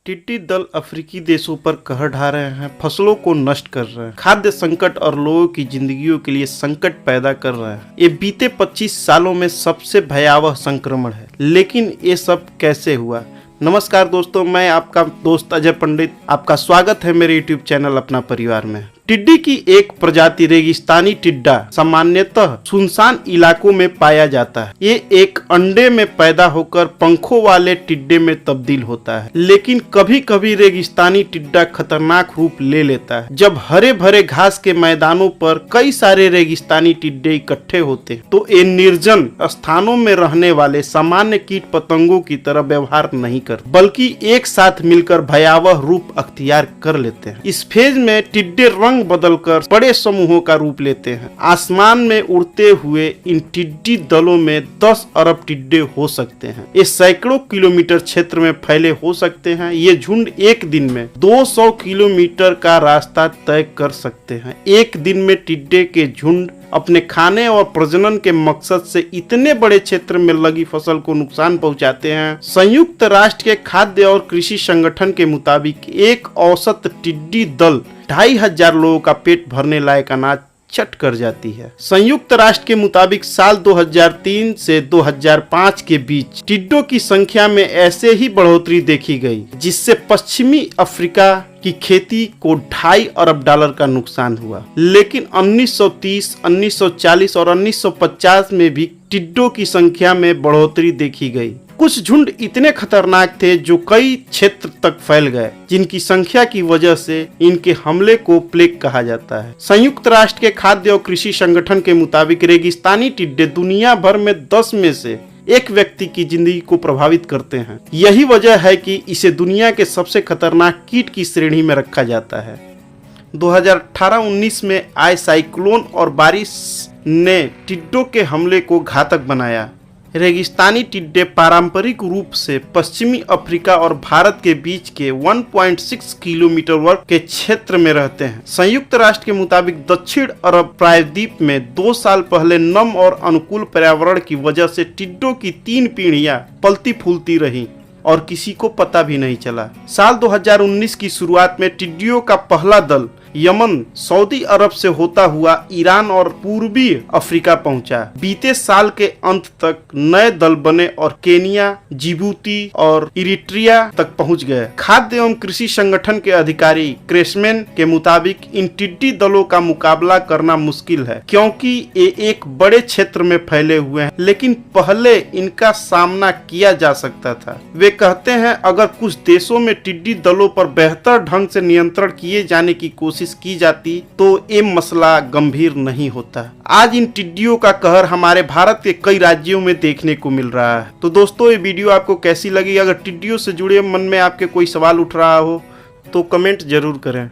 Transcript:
टिड्डी दल अफ्रीकी देशों पर कहर ढा रहे हैं, फसलों को नष्ट कर रहे हैं, खाद्य संकट और लोगों की जिंदगियों के लिए संकट पैदा कर रहे हैं। ये बीते 25 सालों में सबसे भयावह संक्रमण है। लेकिन ये सब कैसे हुआ? नमस्कार दोस्तों, मैं आपका दोस्त अजय पंडित, आपका स्वागत है मेरे YouTube चैनल अपना परिवार में। टिड्डी की एक प्रजाति रेगिस्तानी टिड्डा सामान्यतः सुनसान इलाकों में पाया जाता है। ये एक अंडे में पैदा होकर पंखों वाले टिड्डे में तब्दील होता है, लेकिन कभी कभी रेगिस्तानी टिड्डा खतरनाक रूप ले लेता है। जब हरे भरे घास के मैदानों पर कई सारे रेगिस्तानी टिड्डे इकट्ठे होते हैं तो ये निर्जन स्थानों में रहने वाले सामान्य कीट पतंगों की तरह व्यवहार नहीं करते, बल्कि एक साथ मिलकर भयावह रूप अख्तियार कर लेते हैं। इस फेज में टिड्डे रंग बदलकर बड़े समूहों का रूप लेते हैं। आसमान में उड़ते हुए इन टिड्डी दलों में 10 अरब टिड्डे हो सकते हैं। ये सैकड़ों किलोमीटर क्षेत्र में फैले हो सकते हैं। ये झुंड एक दिन में 200 किलोमीटर का रास्ता तय कर सकते हैं। एक दिन में टिड्डे के झुंड अपने खाने और प्रजनन के मकसद से इतने बड़े क्षेत्र में लगी फसल को नुकसान पहुंचाते हैं। संयुक्त राष्ट्र के खाद्य और कृषि संगठन के मुताबिक एक औसत टिड्डी दल 2500 लोगों का पेट भरने लायक अनाज चट कर जाती है। संयुक्त राष्ट्र के मुताबिक साल 2003 से 2005 के बीच टिड्डों की संख्या में ऐसे ही बढ़ोतरी देखी गई, जिससे पश्चिमी अफ्रीका की खेती को $2.5 अरब का नुकसान हुआ। लेकिन 1930, 1940 और 1950 में भी टिड्डों की संख्या में बढ़ोतरी देखी गई। कुछ झुंड इतने खतरनाक थे जो कई क्षेत्र तक फैल गए, जिनकी संख्या की वजह से इनके हमले को प्लेग कहा जाता है। संयुक्त राष्ट्र के खाद्य और कृषि संगठन के मुताबिक रेगिस्तानी टिड्डे दुनिया भर में 10 में से एक व्यक्ति की जिंदगी को प्रभावित करते हैं। यही वजह है कि इसे दुनिया के सबसे खतरनाक कीट की श्रेणी में रखा जाता है। 2018-19 में आए साइक्लोन और बारिश ने टिड्डों के हमले को घातक बनाया। रेगिस्तानी टिड्डे पारंपरिक रूप से पश्चिमी अफ्रीका और भारत के बीच के 1.6 किलोमीटर वर्ग के क्षेत्र में रहते हैं। संयुक्त राष्ट्र के मुताबिक दक्षिण अरब प्रायद्वीप में 2 साल पहले नम और अनुकूल पर्यावरण की वजह से टिड्डों की 3 पीढ़ियां पलती फूलती रहीं और किसी को पता भी नहीं चला। साल 2019 की शुरुआत में टिड्डियों का पहला दल यमन, सऊदी अरब से होता हुआ ईरान और पूर्वी अफ्रीका पहुंचा। बीते साल के अंत तक नए दल बने और केनिया, जिबूती और इरिट्रिया तक पहुंच गए। खाद्य एवं कृषि संगठन के अधिकारी क्रेसमैन के मुताबिक इन टिड्डी दलों का मुकाबला करना मुश्किल है, क्योंकि ये एक बड़े क्षेत्र में फैले हुए हैं, लेकिन पहले इनका सामना किया जा सकता था। वे कहते हैं, अगर कुछ देशों में टिड्डी दलों पर बेहतर ढंग से नियंत्रण किए जाने की कोशिश की जाती तो ये मसला गंभीर नहीं होता। आज इन टिड्डियों का कहर हमारे भारत के कई राज्यों में देखने को मिल रहा है। तो दोस्तों, ये वीडियो आपको कैसी लगी? अगर टिड्डियों से जुड़े मन में आपके कोई सवाल उठ रहा हो तो कमेंट जरूर करें।